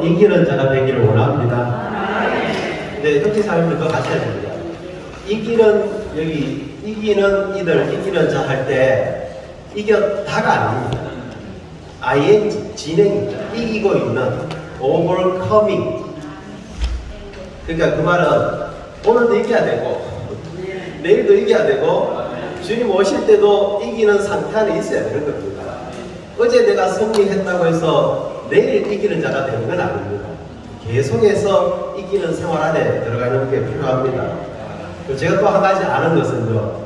이기는 자가 되기를 원합니다. 네, 형제자매들 그거 가셔야 됩니다. 이기는 이들, 이기는 자 할 때 이겼다가 아닙니다. ing, 진행, 이기고 있는 overcoming. 그러니까 그 말은 오늘도 이겨야 되고 내일도 이겨야 되고 주님 오실 때도 이기는 상태 안에 있어야 되는 겁니다. 어제 내가 승리했다고 해서 내일 이기는 자가 되는 건 아닙니다. 계속해서 이기는 생활 안에 들어가는 게 필요합니다. 제가 또 한 가지 아는 것은요,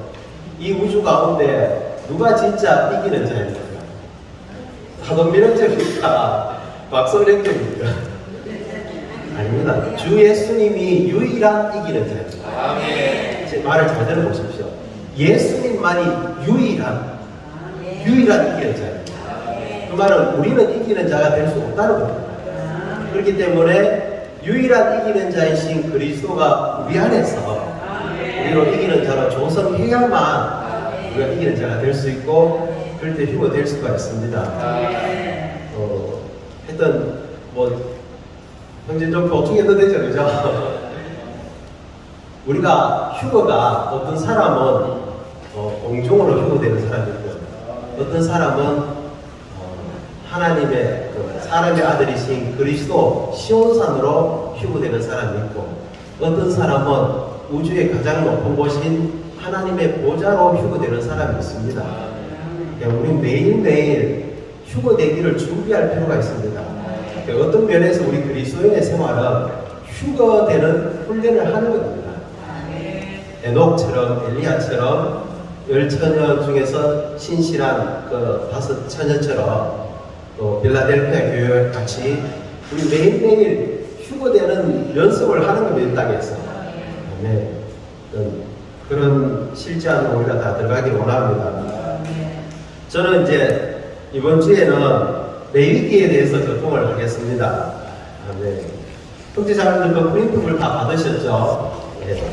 이 우주 가운데 누가 진짜 이기는 자입니까? 하동민영제입니까? 박성령제입니까? 아닙니다. 주 예수님이 유일한 이기는 자입니다. 아멘. 제 말을 잘 들어보십시오. 예수님만이 유일한 이기는 자입니다. 그 말은 우리는 이기는 자가 될 수 없다는 겁니다. 그렇기 때문에 유일한 이기는 자이신 그리스도가 우리 안에서 우리로 이기는 자로 조성해야만 우리가 이기는 자가 될 수 있고 그럴 때 휴거 될 수가 있습니다. 하여튼 형제 좀 보충해도 되죠, 그죠? 우리가 휴거가 어떤 사람은 공중으로 휴거되는 사람이 있고 어떤 사람은 하나님의 사람의 아들이신 그리스도 시온산으로 휴거되는 사람이 있고 어떤 사람은 우주의 가장 높은 곳인 하나님의 보좌로 휴거되는 사람이 있습니다. 우리 매일매일 휴거되기를 준비할 필요가 있습니다. 어떤 면에서 우리 그리스도인의 생활은 휴거되는 훈련을 하는 겁니다. 에녹처럼 엘리야처럼 10처녀 중에서 신실한 그 5처녀처럼 또 빌라델피아 교회 같이 우리 매일매일 휴거되는 연습을 하는 겁니다. 땅에서. 네. 그런 실제 안에 우리가 다 들어가길 원합니다. 저는 이제 이번 주에는 레위기에 대해서 교통을 하겠습니다. 네. 형제자매들 그 프린트물 다 받으셨죠? 네.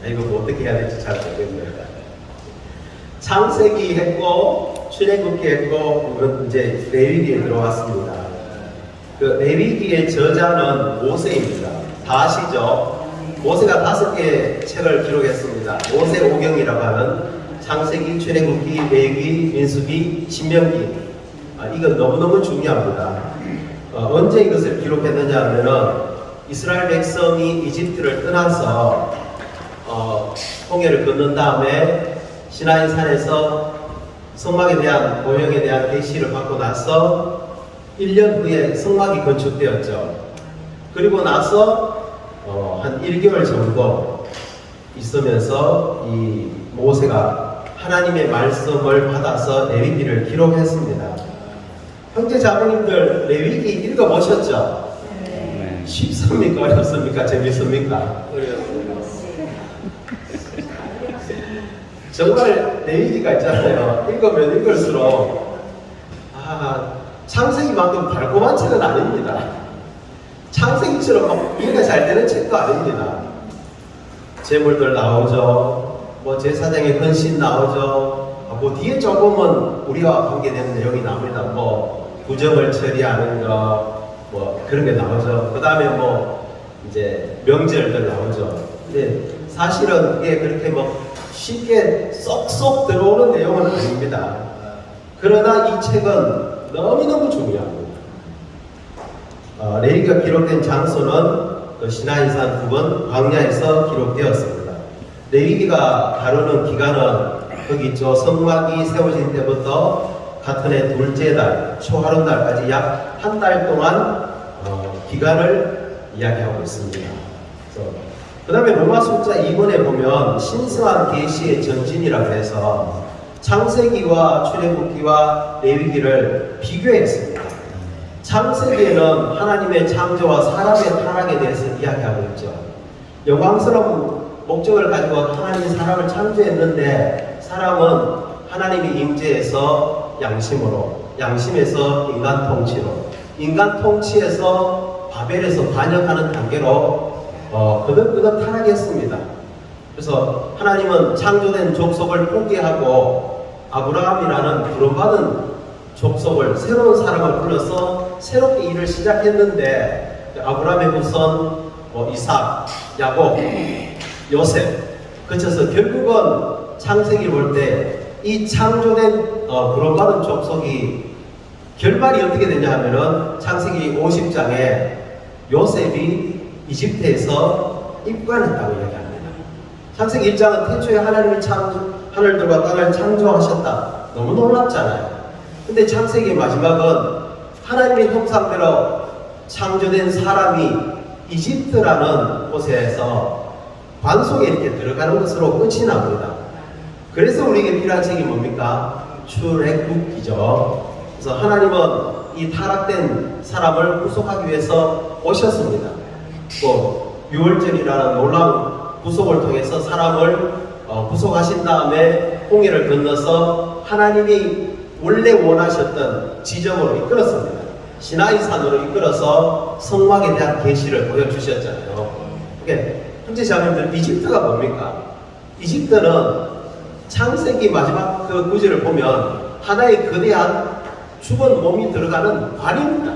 이거 뭐 어떻게 해야 될지 잘 모르겠네요. 창세기 했고 출애굽기 했고 이건 이제 레위기에 들어왔습니다. 그 레위기의 저자는 모세입니다. 다 아시죠? 모세가 5개의 책을 기록했습니다. 모세오경이라고 하는 창세기, 출애굽기, 레위기, 민수기, 신명기. 이건 너무너무 중요합니다. 언제 이것을 기록했느냐 하면은 이스라엘 백성이 이집트를 떠나서 홍해를 건넌 다음에 시나이 산에서 성막에 대한 모형에 대한 계시를 받고 나서 1년 후에 성막이 건축되었죠. 그리고 나서 한 1개월 정도 있으면서 이 모세가 하나님의 말씀을 받아서 레위기를 기록했습니다. 형제 자매님들 레위기 읽어보셨죠? 네. 쉽습니까? 어렵습니까? 재밌습니까? 어렵습니다. 정말 레위기가 있잖아요. 읽으면 읽을수록 창세기만큼 달콤한 책은 아닙니다. 창세기처럼 막 이해가 잘 되는 책도 아닙니다. 제물들 나오죠. 제사장의 헌신 나오죠. 뒤에 조금은 우리와 관계되는 내용이 나옵니다. 부정을 처리하는 거, 그런 게 나오죠. 그 다음에 이제 명절들 나오죠. 근데 사실은 이게 그렇게 쉽게 쏙쏙 들어오는 내용은 아닙니다. 그러나 이 책은 너무너무 중요합니다. 레위기가 기록된 장소는 시나이산 부근 광야에서 기록되었습니다. 레위기가 다루는 기간은 거기 있죠. 성막이 세워진 때부터 같은 해 둘째 달, 초하룻날까지 약 한 달 동안 기간을 이야기하고 있습니다. 그 다음에 로마 숫자 2번에 보면 신성한 계시의 전진이라고 해서 창세기와 출애굽기와 레위기를 비교했습니다. 창세기에는 하나님의 창조와 사람의 타락에 대해서 이야기하고 있죠. 영광스러운 목적을 가지고 하나님이 사람을 창조했는데 사람은 하나님의 임재에서 양심으로, 양심에서 인간 통치로, 인간 통치에서 바벨에서 반역하는 단계로 거듭거듭 타락했습니다. 그래서 하나님은 창조된 족속을 포기하고 아브라함이라는 부름받은 족속을 새로운 사람을 불러서 새롭게 일을 시작했는데 아브라함의 후손 이삭, 야곱, 요셉 그쳐서 결국은 창세기 볼 때 이 창조된 구원받은 족속이 결말이 어떻게 되냐 하면은 창세기 50장에 요셉이 이집트에서 입관했다고 이야기합니다. 창세기 1장은 태초에 하나님이 하늘들과 땅을 창조하셨다. 너무 놀랍잖아요. 근데 창세기 마지막은 하나님의 형상대로 창조된 사람이 이집트라는 곳에서 관속에 이렇게 들어가는 것으로 끝이 납니다. 그래서 우리에게 필요한 책이 뭡니까? 출애굽기죠. 그래서 하나님은 이 타락된 사람을 구속하기 위해서 오셨습니다. 또 유월절이라는 놀라운 구속을 통해서 사람을 구속하신 다음에 홍해를 건너서 하나님이 원래 원하셨던 지점으로 이끌었습니다. 시나이산으로 이끌어서 성막에 대한 계시를 보여주셨잖아요. 그러니까 형제 자매님들, 이집트가 뭡니까? 이집트는 창세기 마지막 그 구절을 보면 하나의 거대한 죽은 몸이 들어가는 관입니다.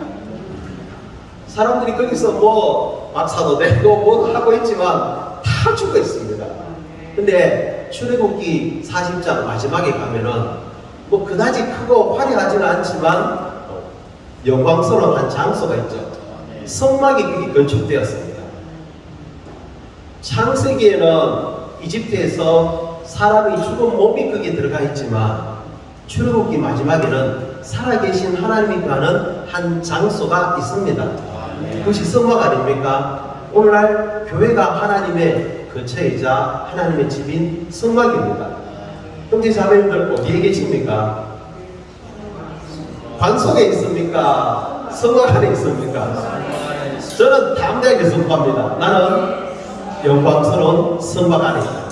사람들이 거기서 뭐 막사도 내고 뭐 하고 있지만 다 죽어 있습니다. 근데 출애굽기 40장 마지막에 가면은 뭐 그다지 크고 화려하지는 않지만 영광스러운 한 장소가 있죠. 성막이 거기 건축되었습니다. 창세기에는 이집트에서 사람이 죽은 몸이 거기에 들어가 있지만 출애굽기 마지막에는 살아계신 하나님이 가는 한 장소가 있습니다. 그것이 성막 아닙니까? 오늘날 교회가 하나님의 거처이자 하나님의 집인 성막입니다. 형제 자매님들 어디에 계십니까? 관 속에 있습니까? 성막 안에 있습니까? 저는 담대하게 선포합니다. 나는 영광스러운 성막 안에 있다.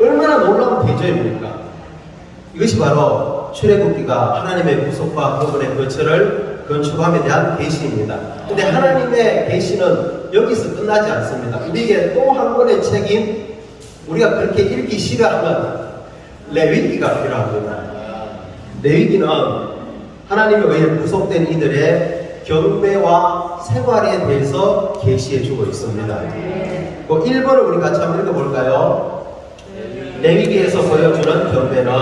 얼마나 놀라운 대조입니까? 이것이 바로 출애굽기가 하나님의 구속과 구원의 거처를 건축함에 대한 계시입니다. 근데 하나님의 계시는 여기서 끝나지 않습니다. 우리에게 또 한 권의 책임, 우리가 그렇게 읽기 싫어하는 레위기가 필요합니다. 레위기는 하나님에 의해 구속된 이들의 경배와 생활에 대해서 계시해 주고 있습니다. 그 1번을 우리 같이 한번 읽어볼까요? 레위기에서 보여주는 경배는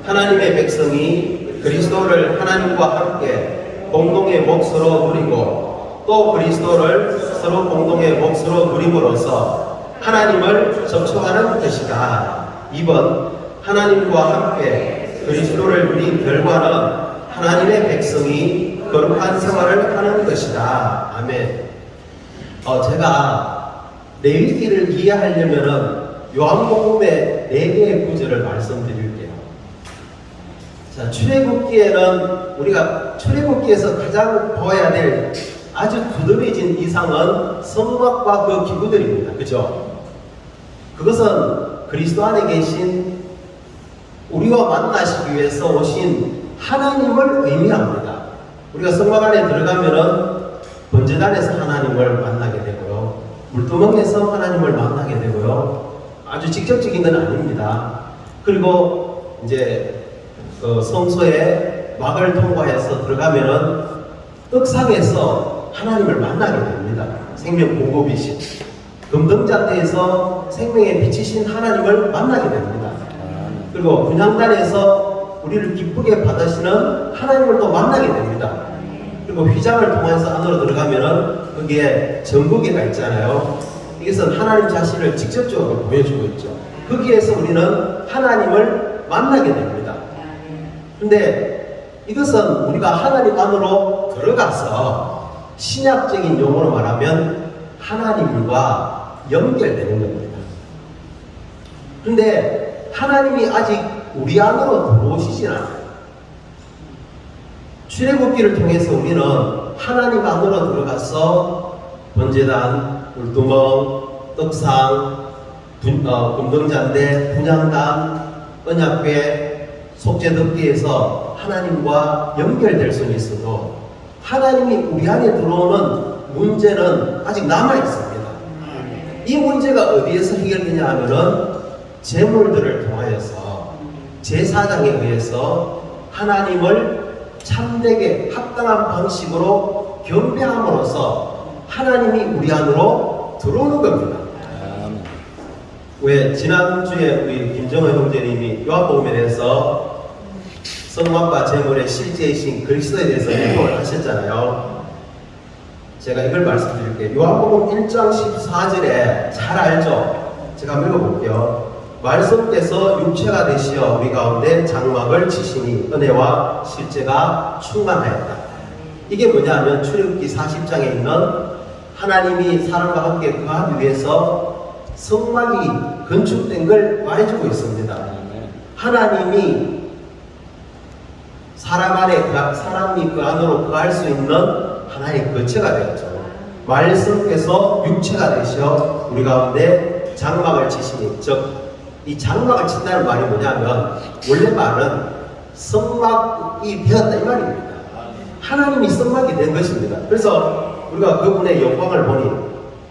하나님의 백성이 그리스도를 하나님과 함께 공동의 몫으로 누리고 또 그리스도를 서로 공동의 몫으로 누림으로써 하나님을 접촉하는 것이다. 2번, 하나님과 함께 그리스도를 누린 결과는 하나님의 백성이 거룩한 생활을 하는 것이다. 아멘. 제가 레위기를 이해하려면은 요한복음의 4개의 구절을 말씀드릴게요. 자, 출애굽기에는 우리가 출애굽기에서 가장 보아야 될 아주 두드러진 이상은 성막과 그 기구들입니다. 그죠? 그것은 그리스도 안에 계신 우리와 만나시기 위해서 오신 하나님을 의미합니다. 우리가 성막 안에 들어가면은 번제단에서 하나님을 만나게 되고요. 물두멍에서 하나님을 만나게 되고요. 아주 직접적인 건 아닙니다. 그리고 이제 성소에 막을 통과해서 들어가면은 떡상에서 하나님을 만나게 됩니다. 생명 공급이신 금등잔대에서 생명의 빛이신 하나님을 만나게 됩니다. 그리고 분향단에서 우리를 기쁘게 받으시는 하나님을 또 만나게 됩니다. 그리고 휘장을 통해서 안으로 들어가면은 거기에 전구계가 있잖아요. 이것은 하나님 자신을 직접적으로 보여주고 있죠. 거기에서 우리는 하나님을 만나게 됩니다. 근데 이것은 우리가 하나님 안으로 들어가서 신약적인 용어로 말하면 하나님과 연결되는 겁니다. 근데 하나님이 아직 우리 안으로 들어오시진 않아요. 출애굽기를 통해서 우리는 하나님 안으로 들어가서 번제단, 물두멍, 떡상, 금등잔대, 분향단, 언약궤, 속죄덮기에서 하나님과 연결될 수는 있어도 하나님이 우리 안에 들어오는 문제는 아직 남아 있습니다. 이 문제가 어디에서 해결되냐 하면은 제물들을 통하여서 제사장에 의해서 하나님을 참되게 합당한 방식으로 경배함으로써 하나님이 우리 안으로 들어오는 겁니다. 왜 지난주에 우리 김정은 형제님이 요한복음에 대해서 성막과 제물의 실제이신 그리스도에 대해서 설명을 하셨잖아요. 제가 이걸 말씀드릴게요. 요한복음 1장 14절에 잘 알죠? 제가 한번 읽어볼게요. 말씀께서 육체가 되시어 우리 가운데 장막을 치시니 은혜와 실제가 충만하였다. 이게 뭐냐면 출애굽기 40장에 있는 하나님이 사람과 함께 거하기 위해서 성막이 건축된 걸 말해주고 있습니다. 하나님이 사람이 그 안으로 거할 수 있는 하나의 거처가 되었죠. 말씀께서 육체가 되셔 우리 가운데 장막을 치시니, 즉 이 장막을 친다는 말이 뭐냐면 원래 말은 성막이 되었다 이 말입니다. 하나님이 성막이 된 것입니다. 그래서 우리가 그분의 영광을 보니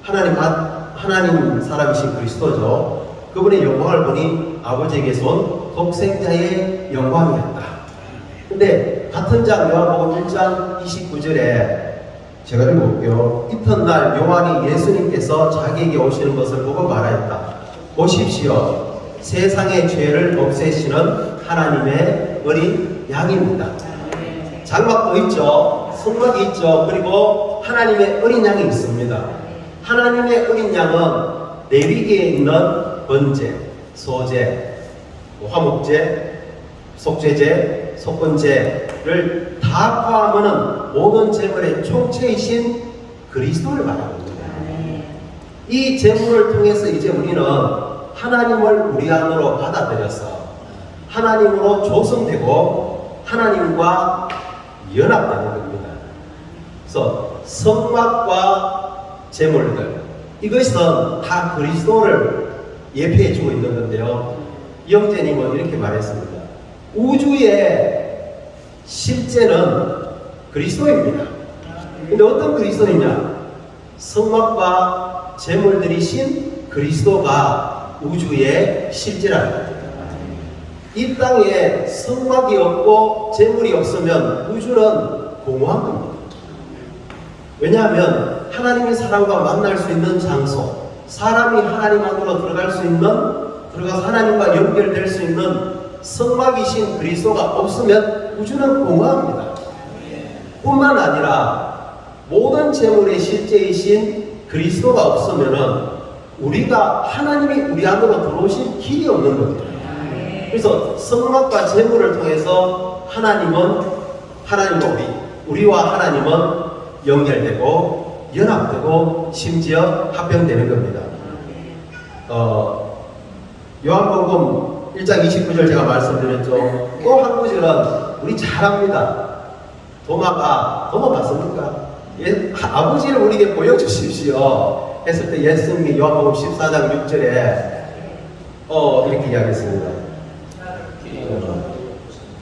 하나님 사람이신 그리스도죠. 그분의 영광을 보니 아버지에게서 온 독생자의 영광이었다. 근데 같은 장 요한복음 1장 29절에 제가 읽어볼게요. 이튿날 요한이 예수님께서 자기에게 오시는 것을 보고 말하였다. 보십시오. 세상의 죄를 없애시는 하나님의 어린 양입니다. 장막도 있죠. 성막이 있죠. 그리고 하나님의 어린 양이 있습니다. 하나님의 어린 양은 레위기에 있는 번제, 소제, 화목제, 속죄제, 속건제를 다 포함하는 모든 제물의 총체이신 그리스도를 말합니다. 이 제물을 통해서 이제 우리는 하나님을 우리 안으로 받아들여서 하나님으로 조성되고 하나님과 연합되는 겁니다. 그래서 성막과 제물들, 이것은 다 그리스도를 예표해 주고 있는 건데요. 영재님은 이렇게 말했습니다. 우주의 실제는 그리스도입니다. 근데 어떤 그리스도이냐? 성막과 제물들이신 그리스도가 우주의 실제라는 겁니다. 이 땅에 성막이 없고 제물이 없으면 우주는 공허한 겁니다. 왜냐하면 하나님이 사람과 만날 수 있는 장소, 사람이 하나님 안으로 들어갈 수 있는, 들어가서 하나님과 연결될 수 있는 성막이신 그리스도가 없으면 우주는 공허합니다. 뿐만 아니라 모든 제물의 실제이신 그리스도가 없으면은 우리가 하나님이 우리 안으로 들어오실 길이 없는 겁니다. 그래서 성막과 제물을 통해서 하나님과 우리와 하나님은 연결되고 연합되고 심지어 합병되는 겁니다. 요한복음 1장 29절 제가 말씀드렸죠. 또 한 구절은 우리 잘 압니다. 도마 봤습니까? 아버지를 우리에게 보여주십시오 했을 때 예수님이 요한복음 14장 6절에 이렇게 이야기했습니다.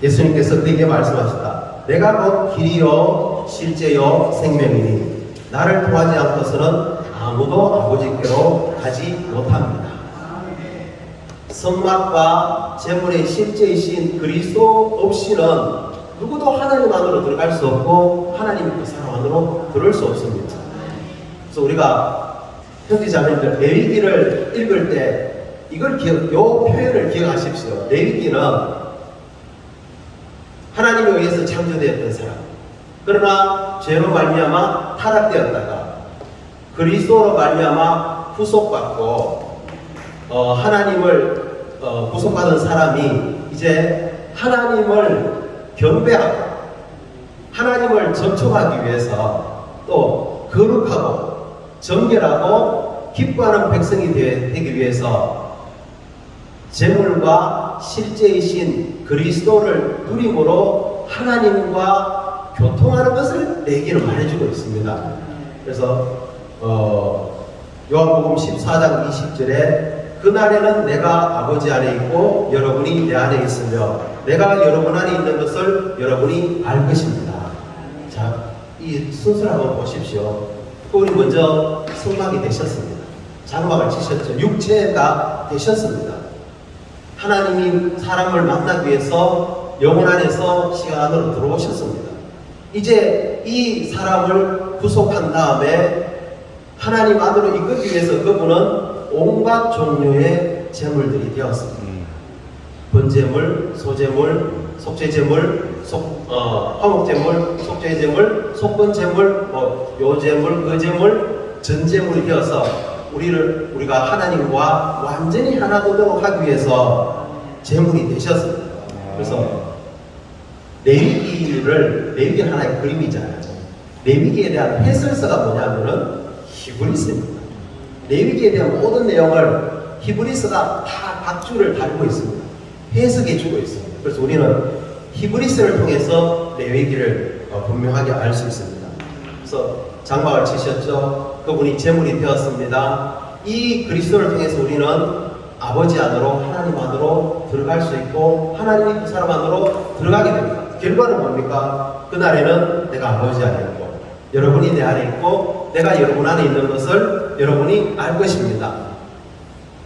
예수님께서 그에게 말씀하셨다. 내가 곧 길이요 실제요 생명이니 나를 통하지 않고서는 아무도 아버지께로 가지 못합니다. 성막과 제물의 실제이신 그리스도 없이는 누구도 하나님 안으로 들어갈 수 없고 하나님이 그 사람 안으로 들어올 수 없습니다. 그래서 우리가 형제자매님들 레위기를 읽을 때 요 표현을 기억하십시오. 레위기는 하나님에 의해서 창조되었던 사람, 그러나 죄로 말미암아 타락되었다가 그리스도로 말미암아 구속받고 하나님을 구속받은 사람이 이제 하나님을 경배하고 하나님을 접촉하기 위해서 또 거룩하고 정결하고 기뻐하는 백성이 되기 위해서 제물과 실제이신 그리스도를 누림으로 하나님과 교통하는 것을 레위기는 말해주고 있습니다. 그래서 요한복음 14장 20절에 그날에는 내가 아버지 안에 있고 여러분이 내 안에 있으며 내가 여러분 안에 있는 것을 여러분이 알 것입니다. 자, 이 순서를 한번 보십시오. 우리 먼저 성막이 되셨습니다. 장막을 치셨죠. 육체가 되셨습니다. 하나님이 사람을 만나기 위해서 영혼 안에서 시간 안으로 들어오셨습니다. 이제 이 사람을 구속한 다음에 하나님 안으로 이끌기 위해서 그분은 온갖 종류의 제물들이 되었습니다. 번제물, 소제물, 속죄제물, 화목제물, 속죄제물, 속건제물, 요제물, 그제물, 전제물이 되어서 우리가 하나님과 완전히 하나 되도록 하기 위해서 제물이 되셨습니다. 그래서 레위기 하나의 그림이잖아요. 레위기에 대한 해설서가 뭐냐면은 히브리서입니다. 레위기에 대한 모든 내용을 히브리서가 다 각주를 달고 있습니다. 해석해 주고 있습니다. 그래서 우리는 히브리서를 통해서 레위기를 분명하게 알 수 있습니다. 그래서 장막을 치셨죠. 그분이 제물이 되었습니다. 이 그리스도를 통해서 우리는 아버지 안으로, 하나님 안으로 들어갈 수 있고 하나님이 그 사람 안으로 들어가게 됩니다. 결과는 뭡니까? 그날에는 내가 아버지 안에 있고 여러분이 내 안에 있고 내가 여러분 안에 있는 것을 여러분이 알 것입니다.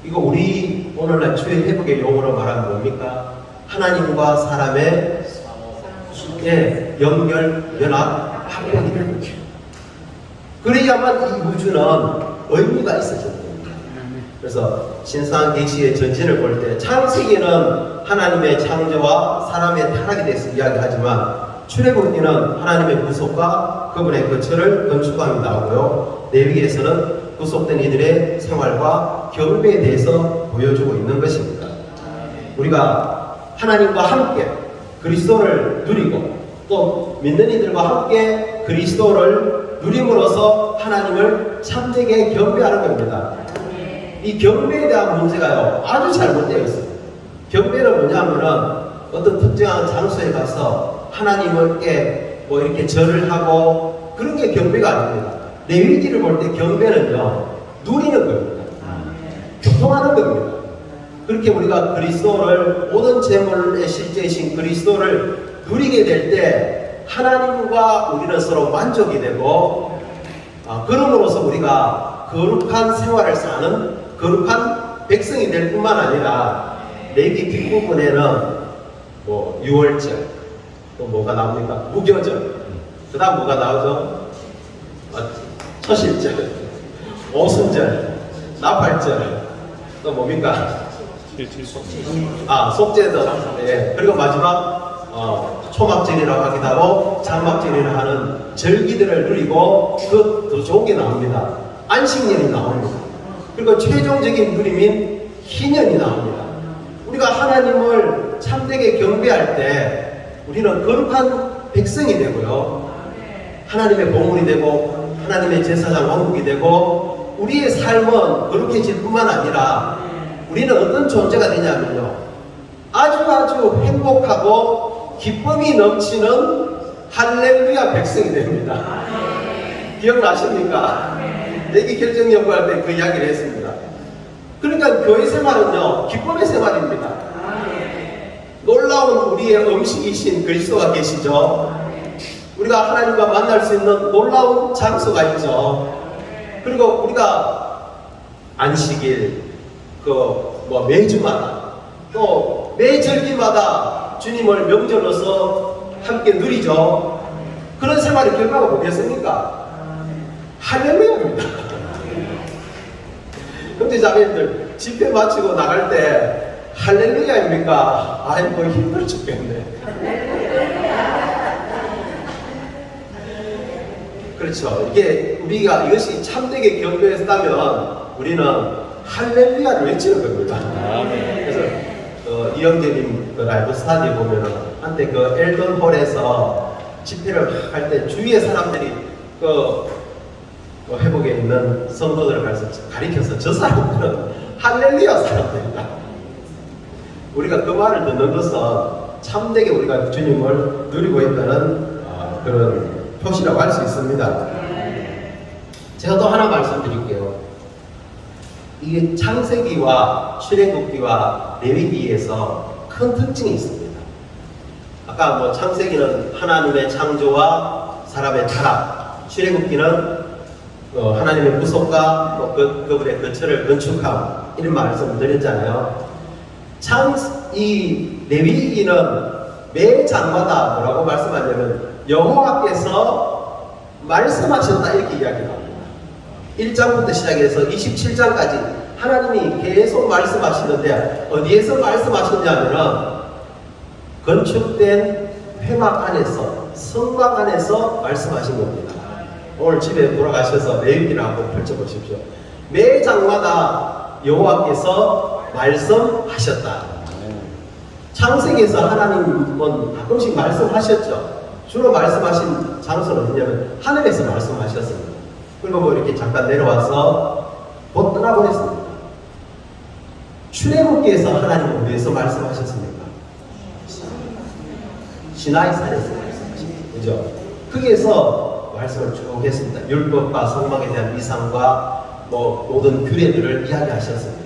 이거 우리 오늘날 주의 회복의 용어로 말하면 뭡니까? 하나님과 사람의 연결, 연합, 합병이 되는 거죠. 그래야만 이 우주는 의미가 있어져야 됩니다. 그래서 신상 계시의 전진을 볼 때 창세기는 하나님의 창조와 사람의 타락에 대해서 이야기하지만 출애굽기는 하나님의 구속과 그분의 거처를 건축함이 나오고요. 레위기에서는 구속된 이들의 생활과 경배에 대해서 보여주고 있는 것입니다. 우리가 하나님과 함께 그리스도를 누리고 또 믿는 이들과 함께 그리스도를 누림으로써 하나님을 참되게 경배하는 겁니다. 이 경배에 대한 문제가요 아주 잘못되어 있습니다. 경배는 뭐냐면은 어떤 특정한 장소에 가서 하나님께 이렇게 절을 하고 그런 게 경배가 아닙니다. 레위기를 볼 때 경배는요 누리는 겁니다. 교통하는 겁니다. 그렇게 우리가 그리스도를 모든 제물의 실제이신 그리스도를 누리게 될 때 하나님과 우리는 서로 만족이 되고 그럼으로써 우리가 거룩한 생활을 사는 거룩한 백성이 될 뿐만 아니라 레위기 뒷부분에는 유월절 또 뭐가 나옵니까? 무교절 그 다음 뭐가 나오죠? 처실절, 오순절, 나팔절 또 뭡니까? 속죄도 그리고 마지막 초막절이라고 하기도 하고 장막절이라고 하는 절기들을 누리고 더 좋은 게 나옵니다. 안식년이 나옵니다. 그리고 최종적인 누림인 희년이 나옵니다. 우리가 하나님을 참되게 경배할 때 우리는 거룩한 백성이 되고요. 하나님의 보물이 되고 하나님의 제사장 왕국이 되고 우리의 삶은 거룩해질 뿐만 아니라 우리는 어떤 존재가 되냐면요. 아주 행복하고 기쁨이 넘치는 할렐루야 백성이 됩니다. 기억나십니까? 내기 결정 연구할 때 그 이야기를 했습니다. 그러니까 교회 생활은요 기쁨의 생활입니다. 놀라운 우리의 음식이신 그리스도가 계시죠. 우리가 하나님과 만날 수 있는 놀라운 장소가 있죠. 그리고 우리가 안식일 매주마다 또 매절기마다 주님을 명절로서 함께 누리죠. 그런 생활의 결과가 뭐겠습니까? 할렐루야입니다. 형제자매님들 집회 마치고 나갈 때 할렐루야입니까? 아이고 힘들어 죽겠네. 그렇죠. 우리가 이것이 참되게 경배했다면 우리는 할렐루야를 외치는 겁니다. 그래서 이영재님 라이브 스타디에 보면은 한때 엘던홀에서 집회를 할 때 주위의 사람들이 회복에 있는 성도들을 가리켜서 저 사람들은 할렐루야 사람들이다. 우리가 그 말을 듣는 것은 참되게 우리가 주님을 누리고 있다는 그런 표시라고 할 수 있습니다. 제가 또 하나 말씀드릴게요. 이게 창세기와 출애굽기와 레위기에서 큰 특징이 있습니다. 아까 창세기는 하나님의 창조와 사람의 타락, 출애굽기는 하나님의 구속과 그분의 거처를 건축함 이런 말씀을 드렸잖아요. 이 레위기는 매 장마다 뭐라고 말씀하냐면 여호와께서 말씀하셨다 이렇게 이야기합니다. 1장부터 시작해서 27장까지 하나님이 계속 말씀하시는데 어디에서 말씀하셨냐면은 건축된 회막 안에서 성막 안에서 말씀하신 겁니다. 오늘 집에 돌아가셔서 레위기를 한번 펼쳐보십시오. 매 장마다 여호와께서 말씀하셨다. 창세기에서 하나님은 가끔씩 말씀하셨죠. 주로 말씀하신 장소는 어디냐면 하늘에서 말씀하셨습니다. 그리고 뭐 이렇게 잠깐 내려와서 곧 떠나버렸습니다. 출애굽기에서 하나님은 어디에서 말씀하셨습니까? 시나이 산에서 말씀하셨습니다. 그죠? 거기에서 말씀을 쭉 했습니다. 율법과 성막에 대한 이상과 뭐 모든 규례들을 이야기하셨습니다.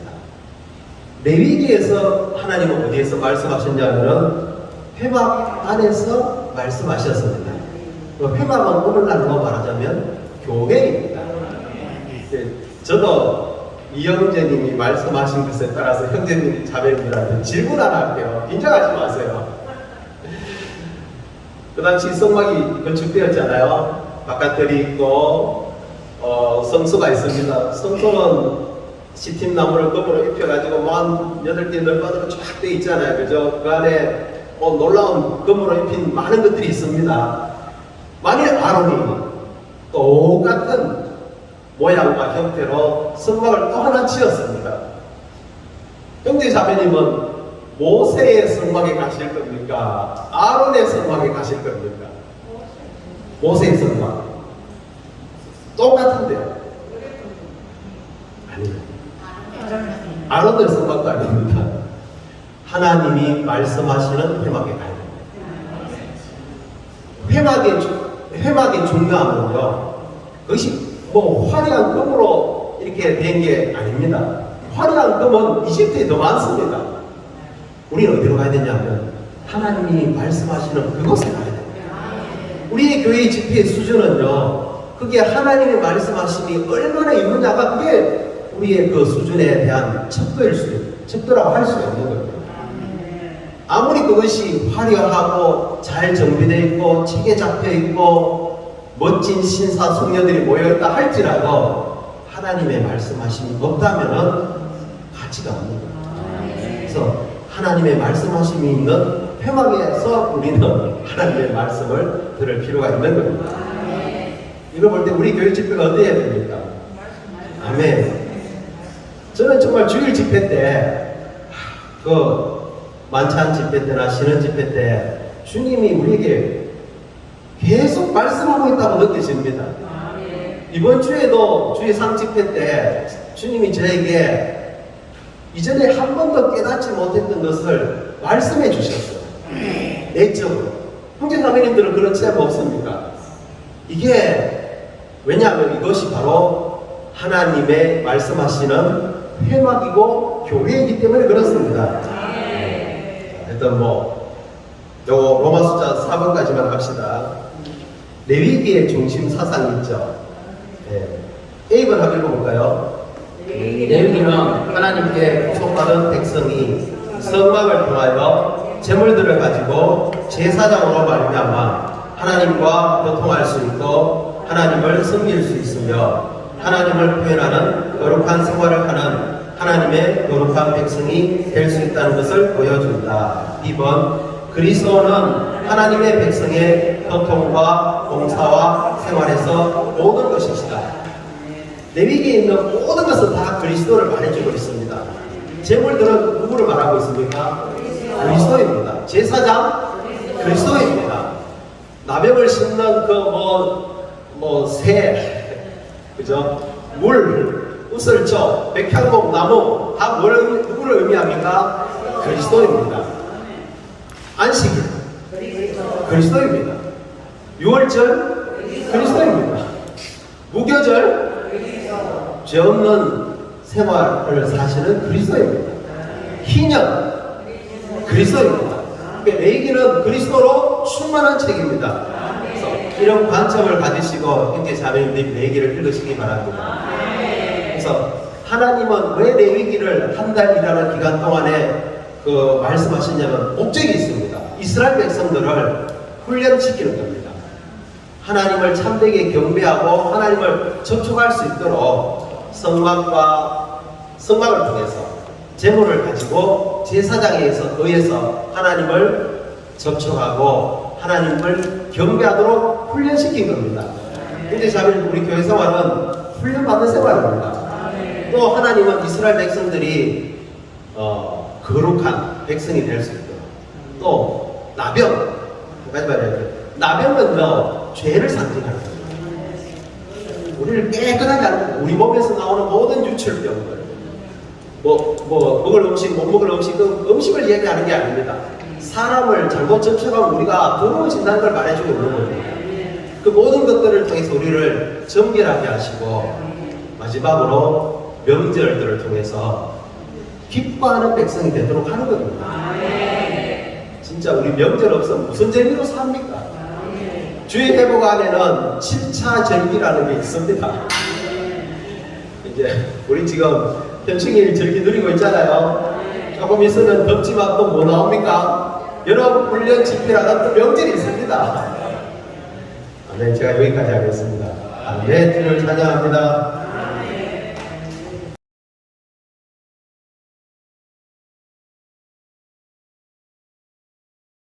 레위기에서 하나님은 어디에서 말씀하셨냐면은 회막 안에서 말씀하셨습니다. 회막은 오늘날로 말하자면 교회입니다. 저도 이영재님이 말씀하신 것에 따라서 형제님 자매님들한테 질문 하나 할게요. 긴장하지 마세요. 그 당시 성막이 건축되었잖아요. 바깥들이 있고 성소가 있습니다. 성소는 시팀나무를 검으로 입혀가지고 48개 널판으로 쫙 돼 있잖아요. 그죠? 그 안에 놀라운 검으로 입힌 많은 것들이 있습니다. 만일 아론이 똑같은 모양과 형태로 성막을 또 하나 지었습니다. 형제 자매님은 모세의 성막에 가실 겁니까? 아론의 성막에 가실 겁니까? 모세의 성막. 똑같은데요? 아니요. 아론의 성막도 아닙니다. 하나님이 말씀하시는 회막에 가야 됩니다. 회막의 중요함은요, 그것이 뭐 화려한 금으로 이렇게 된 게 아닙니다. 화려한 금은 이집트에 더 많습니다. 우리는 어디로 가야 되냐면 하나님이 말씀하시는 그곳에 가야 됩니다. 우리의 교회의 집회의 수준은요, 그게 하나님의 말씀하심이 얼마나 있느냐가 그게 우리의 그 수준에 대한 척도라고 할 수가 있는 겁니다. 아무리 그것이 화려하고 잘 정비되어 있고 책에 잡혀 있고 멋진 신사 숙녀들이 모여있다 할지라도 하나님의 말씀하심이 없다면은 가치가 없는 거예요. 그래서 하나님의 말씀하심이 있는 회막에서 우리는 하나님의 말씀을 들을 필요가 있는 겁니다. 이걸 볼 때 우리 교회 집회가 어때야 됩니까? 아멘. 저는 정말 주일 집회 때 만찬 집회 때나 신원 집회 때 주님이 우리에게 계속 말씀하고 있다고 느껴집니다. 이번 주에도 주의 상 집회 때 주님이 저에게 이전에 한 번도 깨닫지 못했던 것을 말씀해 주셨어요. 내적으로. 형제자매님들은 그런 체험 없습니까? 이게 왜냐하면 이것이 바로 하나님의 말씀하시는 회막이고 교회이기 때문에 그렇습니다. 일단 요 로마 숫자 4번까지만 합시다. 레위기의 중심 사상이 있죠. A번 한번 읽어볼까요? 레위기는 하나님께 구속받은 백성이 성막을 통하여 제물들을 가지고 제사장으로 말미암아 하나님과 교통할 수 있고 하나님을 섬길 수 있으며 하나님을 표현하는 거룩한 생활을 하는 하나님의 거룩한 백성이 될 수 있다는 것을 보여준다. 2번, 그리스도는 하나님의 백성의 교통과 봉사와 생활에서 모든 것이시다. 레위기에 있는 모든 것은 다 그리스도를 말해주고 있습니다. 제물들은 누구를 말하고 있습니까? 그리스도입니다. 제사장 그리스도입니다. 나병을 심는 새, 그죠? 물, 우슬초, 백향목, 나무 다 누구를 의미합니까? 그리스도입니다. 안식일 그리스도입니다. 유월절 그리스도입니다. 무교절 죄 없는 생활을 사시는 그리스도입니다. 희년 그리스도입니다. 레위기는 그리스도로 충만한 책입니다. 그래서 이런 관점을 가지시고 형제 자매님들이 레위기를 읽으시기 바랍니다. 그래서 하나님은 왜 레위기를 한 달이라는 기간 동안에 말씀하시냐면 목적이 있습니다. 이스라엘 백성들을 훈련시키는 겁니다. 하나님을 참되게 경배하고 하나님을 접촉할 수 있도록 성막을 통해서 제물을 가지고 제사장에 의해서 하나님을 접촉하고 하나님을 경배하도록 훈련시킨 겁니다. 근데 참 우리 교회 생활은 훈련받는 생활입니다. 또 하나님은 이스라엘 백성들이 거룩한 백성이 될 수 있도록 또 나병, 나병은요 죄를 상징하는 거예요. 우리를 깨끗하게 하는 우리 몸에서 나오는 모든 유출병들 먹을 음식, 못 먹을 음식, 그 음식을 얘기하는 게 아닙니다. 사람을 잘못 접촉하면 우리가 더러워진다는 걸 말해주고 있는 겁니다. 그 모든 것들을 통해서 우리를 정결하게 하시고 마지막으로 명절들을 통해서 기뻐하는 백성이 되도록 하는 겁니다. 진짜 우리 명절 없으면 무슨 재미로 삽니까? 주의 회복 안에는 7차 절기라는 게 있습니다. 이제 우리 지금 현충일 절기 누리고 있잖아요. 조금 있으면 덥지만 또 뭐 나옵니까? 여러분 훈련 집회라는 또 명절이 있습니다. 네, 제가 여기까지 하겠습니다. 네, 주를 찬양합니다.